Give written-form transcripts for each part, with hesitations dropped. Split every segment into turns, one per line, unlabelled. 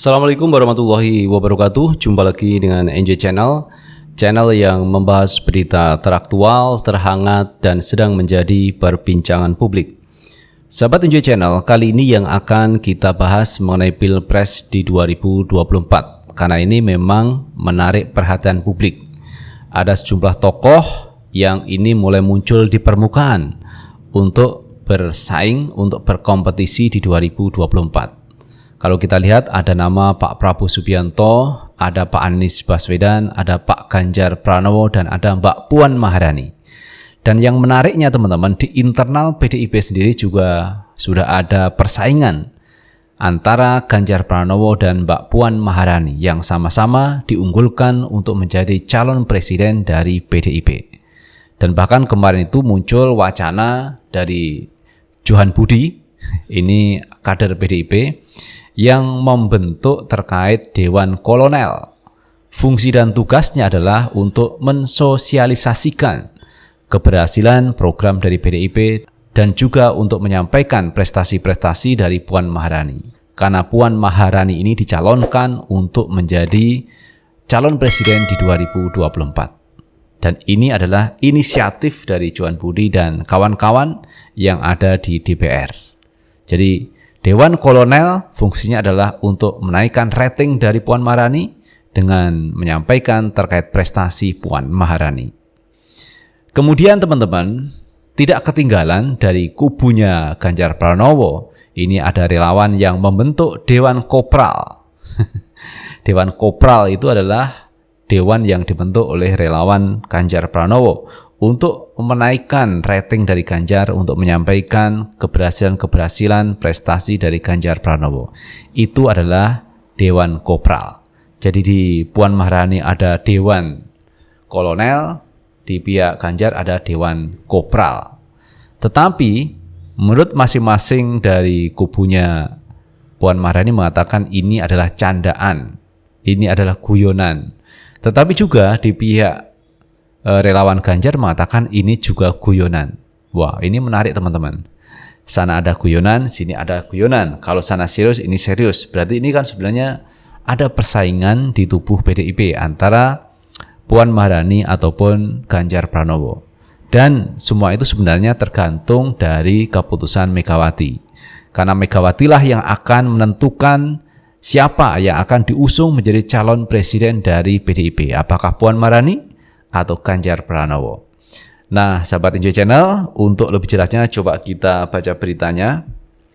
Assalamualaikum warahmatullahi wabarakatuh. Jumpa lagi dengan NJ Channel, channel yang membahas berita teraktual, terhangat, dan sedang menjadi perbincangan publik. Sahabat NJ Channel, kali ini yang akan kita bahas mengenai Pilpres di 2024. Karena ini memang menarik perhatian publik. Ada sejumlah tokoh yang ini mulai muncul di permukaan untuk bersaing, untuk berkompetisi di 2024. Kalau kita lihat ada nama Pak Prabowo Subianto, ada Pak Anies Baswedan, ada Pak Ganjar Pranowo, dan ada Mbak Puan Maharani. Dan yang menariknya teman-teman, di internal PDIP sendiri juga sudah ada persaingan antara Ganjar Pranowo dan Mbak Puan Maharani yang sama-sama diunggulkan untuk menjadi calon presiden dari PDIP. Dan bahkan kemarin itu muncul wacana dari Johan Budi, ini kader PDIP, yang membentuk terkait Dewan Kolonel. Fungsi dan tugasnya adalah untuk mensosialisasikan keberhasilan program dari PDIP dan juga untuk menyampaikan prestasi-prestasi dari Puan Maharani. Karena Puan Maharani ini dicalonkan untuk menjadi calon presiden di 2024. Dan ini adalah inisiatif dari Johan Budi dan kawan-kawan yang ada di DPR. Jadi Dewan Kolonel fungsinya adalah untuk menaikkan rating dari Puan Maharani dengan menyampaikan terkait prestasi Puan Maharani. Kemudian teman-teman, tidak ketinggalan dari kubunya Ganjar Pranowo, ini ada relawan yang membentuk Dewan Kopral. Dewan Kopral itu adalah dewan yang dibentuk oleh relawan Ganjar Pranowo untuk menaikkan rating dari Ganjar, untuk menyampaikan keberhasilan prestasi dari Ganjar Pranowo. Itu adalah Dewan Kopral. Jadi di Puan Maharani ada Dewan Kolonel, di pihak Ganjar ada Dewan Kopral. Tetapi menurut masing-masing dari kubunya Puan Maharani mengatakan ini adalah candaan, ini adalah guyonan. Tetapi juga di pihak relawan Ganjar mengatakan ini juga guyonan. Wah, ini menarik teman-teman. Sana ada guyonan, sini ada guyonan. Kalau sana serius, ini serius. Berarti ini kan sebenarnya ada persaingan di tubuh PDIP antara Puan Maharani ataupun Ganjar Pranowo. Dan semua itu sebenarnya tergantung dari keputusan Megawati. Karena Megawati lah yang akan menentukan siapa yang akan diusung menjadi calon presiden dari PDIP. Apakah Puan Maharani atau Ganjar Pranowo. Nah, sahabat NJ Channel, untuk lebih jelasnya coba kita baca beritanya.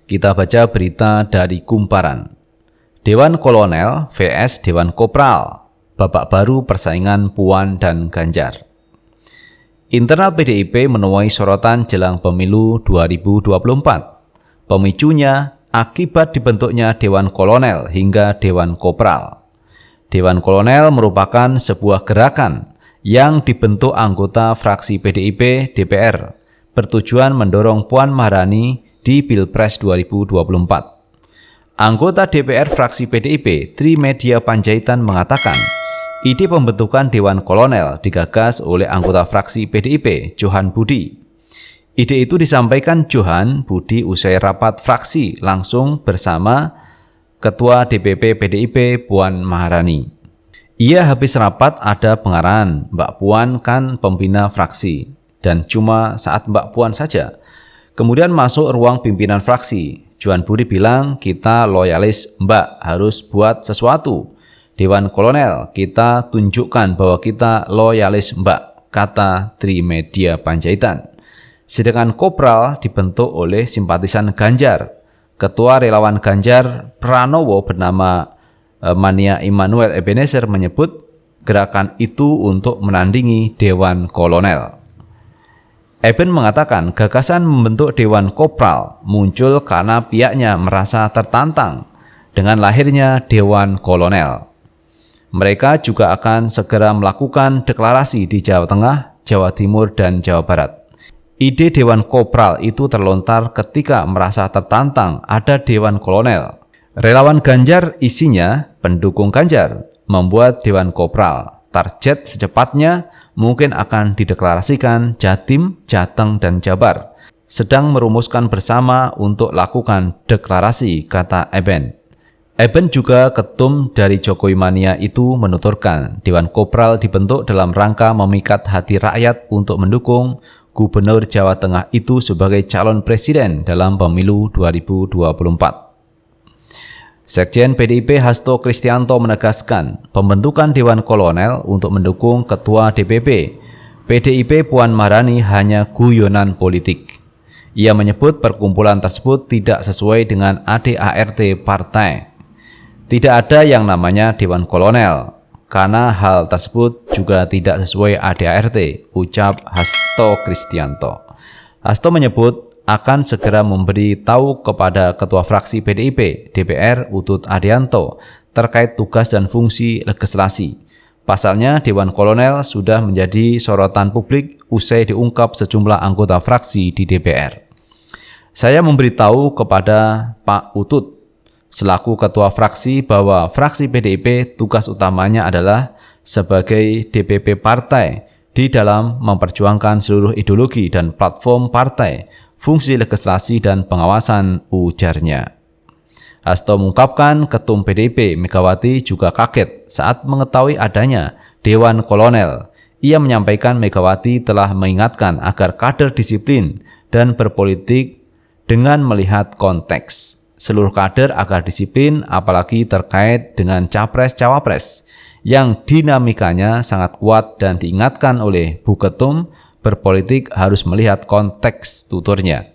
Kita baca berita dari Kumparan. Dewan Kolonel vs Dewan Kopral, babak baru persaingan Puan dan Ganjar. Internal PDIP menuai sorotan jelang pemilu 2024. Pemicunya akibat dibentuknya Dewan Kolonel hingga Dewan Kopral. Dewan Kolonel merupakan sebuah gerakan yang dibentuk anggota fraksi PDIP DPR bertujuan mendorong Puan Maharani di Pilpres 2024. Anggota DPR fraksi PDIP Trimedia Panjaitan mengatakan, ide pembentukan Dewan Kolonel digagas oleh anggota fraksi PDIP Johan Budi. Ide itu disampaikan Johan Budi usai rapat fraksi langsung bersama Ketua DPP PDIP Puan Maharani. Ia habis rapat ada pengarahan, Mbak Puan kan pembina fraksi, dan cuma saat Mbak Puan saja. Kemudian masuk ruang pimpinan fraksi. Johan Budi bilang, kita loyalis Mbak, harus buat sesuatu. Dewan Kolonel, kita tunjukkan bahwa kita loyalis Mbak, kata Trimedia Panjaitan. Sedangkan Kopral dibentuk oleh simpatisan Ganjar. Ketua relawan Ganjar Pranowo bernama Mania Immanuel Ebenezer menyebut gerakan itu untuk menandingi Dewan Kolonel. Eben mengatakan gagasan membentuk Dewan Kopral muncul karena pihaknya merasa tertantang dengan lahirnya Dewan Kolonel. Mereka juga akan segera melakukan deklarasi di Jawa Tengah, Jawa Timur, dan Jawa Barat. Ide Dewan Kopral itu terlontar ketika merasa tertantang ada Dewan Kolonel. Relawan Ganjar isinya pendukung Ganjar membuat Dewan Kopral. Target secepatnya mungkin akan dideklarasikan Jatim, Jateng, dan Jabar. Sedang merumuskan bersama untuk lakukan deklarasi, kata Eben. Eben juga ketum dari Jokowi Mania itu menuturkan Dewan Kopral dibentuk dalam rangka memikat hati rakyat untuk mendukung Gubernur Jawa Tengah itu sebagai calon presiden dalam pemilu 2024. Sekjen PDIP Hasto Kristianto menegaskan pembentukan Dewan Kolonel untuk mendukung Ketua DPP PDIP Puan Maharani hanya guyonan politik. Ia menyebut perkumpulan tersebut tidak sesuai dengan ADART partai. Tidak ada yang namanya Dewan Kolonel, karena hal tersebut juga tidak sesuai ADART, ucap Hasto Kristianto. Hasto menyebut akan segera memberi tahu kepada Ketua Fraksi PDIP DPR Utut Adianto terkait tugas dan fungsi legislasi. Pasalnya, Dewan Kolonel sudah menjadi sorotan publik usai diungkap sejumlah anggota fraksi di DPR. Saya memberitahu kepada Pak Utut, selaku Ketua Fraksi, bahwa fraksi PDIP tugas utamanya adalah sebagai DPP partai di dalam memperjuangkan seluruh ideologi dan platform partai, fungsi legislasi dan pengawasan, ujarnya. Hasto mengungkapkan Ketum PDIP Megawati juga kaget saat mengetahui adanya Dewan Kolonel. Ia menyampaikan Megawati telah mengingatkan agar kader disiplin dan berpolitik dengan melihat konteks. Seluruh kader agar disiplin apalagi terkait dengan Capres-Cawapres yang dinamikanya sangat kuat dan diingatkan oleh Bu Ketum berpolitik harus melihat konteks, tuturnya.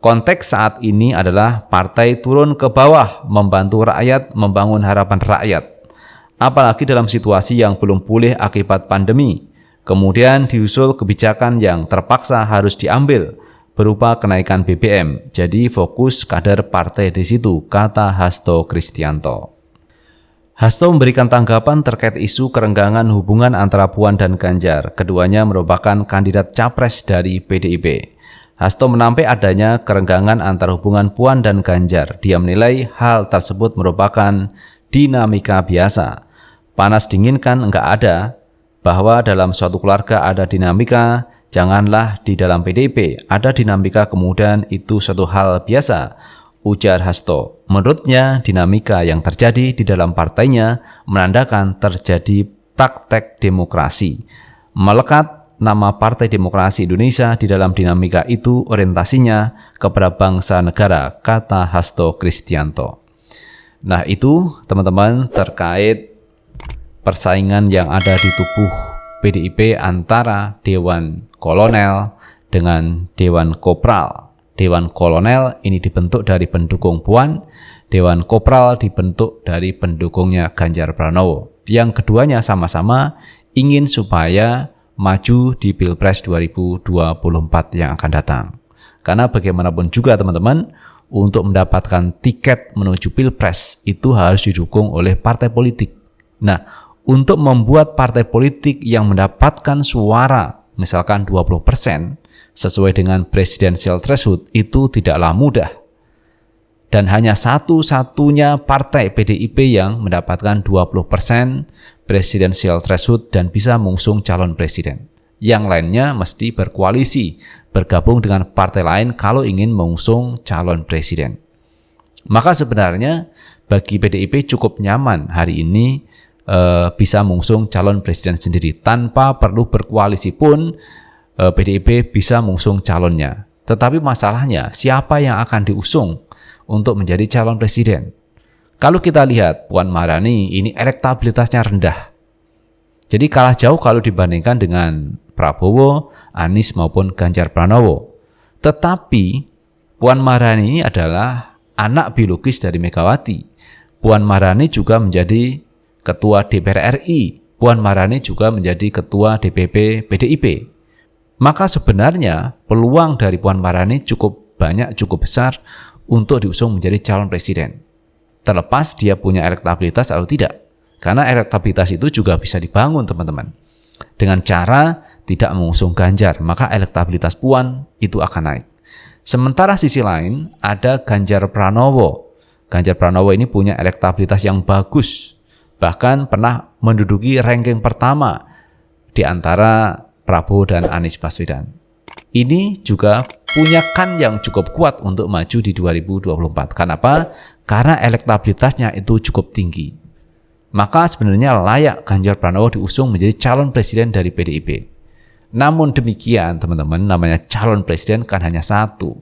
Konteks saat ini adalah partai turun ke bawah membantu rakyat membangun harapan rakyat. Apalagi dalam situasi yang belum pulih akibat pandemi. Kemudian diusul kebijakan yang terpaksa harus diambil berupa kenaikan BBM. Jadi fokus kader partai di situ, kata Hasto Kristianto. Hasto memberikan tanggapan terkait isu kerenggangan hubungan antara Puan dan Ganjar. Keduanya merupakan kandidat capres dari PDIP. Hasto menampik adanya kerenggangan antara hubungan Puan dan Ganjar. Dia menilai hal tersebut merupakan dinamika biasa. Panas dingin kan enggak ada, bahwa dalam suatu keluarga ada dinamika, janganlah di dalam PDIP ada dinamika kemudian itu suatu hal biasa, ujar Hasto. Menurutnya dinamika yang terjadi di dalam partainya menandakan terjadi praktek demokrasi. Melekat nama Partai Demokrasi Indonesia di dalam dinamika itu orientasinya kepada bangsa negara, kata Hasto Kristianto. Nah, itu teman-teman terkait persaingan yang ada di tubuh PDIP antara Dewan Kolonel dengan Dewan Kopral. Dewan Kolonel ini dibentuk dari pendukung Puan, Dewan Kopral dibentuk dari pendukungnya Ganjar Pranowo. Yang keduanya sama-sama ingin supaya maju di Pilpres 2024 yang akan datang. Karena bagaimanapun juga teman-teman, untuk mendapatkan tiket menuju Pilpres itu harus didukung oleh partai politik. Nah, untuk membuat partai politik yang mendapatkan suara misalkan 20% sesuai dengan presidential threshold itu tidaklah mudah. Dan hanya satu-satunya partai PDIP yang mendapatkan 20% presidential threshold dan bisa mengusung calon presiden. Yang lainnya mesti berkoalisi, bergabung dengan partai lain kalau ingin mengusung calon presiden. Maka sebenarnya bagi PDIP cukup nyaman hari ini bisa mengusung calon presiden sendiri. Tanpa perlu berkoalisi pun PDIP bisa mengusung calonnya. Tetapi masalahnya siapa yang akan diusung untuk menjadi calon presiden? Kalau kita lihat Puan Maharani ini elektabilitasnya rendah. Jadi kalah jauh kalau dibandingkan dengan Prabowo, Anies maupun Ganjar Pranowo. Tetapi Puan Maharani ini adalah anak biologis dari Megawati. Puan Maharani juga menjadi Ketua DPR RI. Puan Maharani juga menjadi Ketua DPP PDIP. Maka sebenarnya peluang dari Puan Maharani cukup banyak, cukup besar untuk diusung menjadi calon presiden. Terlepas dia punya elektabilitas atau tidak. Karena elektabilitas itu juga bisa dibangun teman-teman. Dengan cara tidak mengusung Ganjar, maka elektabilitas Puan itu akan naik. Sementara sisi lain ada Ganjar Pranowo. Ganjar Pranowo ini punya elektabilitas yang bagus. Bahkan pernah menduduki ranking pertama di antara Prabowo dan Anies Baswedan. Ini juga punya kan yang cukup kuat untuk maju di 2024. Kenapa? karena elektabilitasnya itu cukup tinggi. Maka sebenarnya layak Ganjar Pranowo diusung menjadi calon presiden dari PDIP. Namun demikian teman-teman, namanya calon presiden kan hanya satu.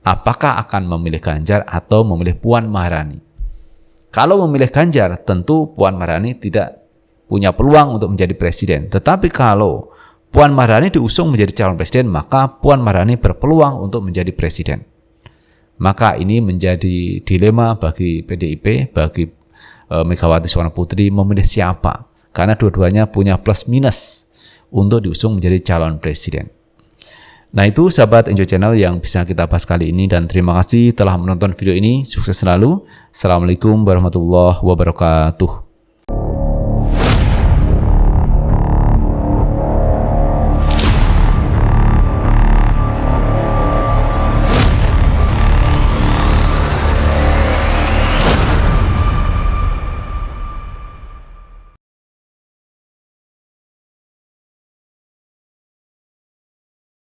Apakah akan memilih Ganjar atau memilih Puan Maharani? Kalau memilih Ganjar, tentu Puan Maharani tidak punya peluang untuk menjadi presiden. Tetapi kalau Puan Maharani diusung menjadi calon presiden, maka Puan Maharani berpeluang untuk menjadi presiden. Maka ini menjadi dilema bagi PDIP, bagi Megawati Soekarno Putri memilih siapa. Karena dua-duanya punya plus minus untuk diusung menjadi calon presiden. Nah itu sahabat Enjoy Channel yang bisa kita bahas kali ini, dan terima kasih telah menonton video ini. Sukses selalu. Assalamualaikum warahmatullahi wabarakatuh.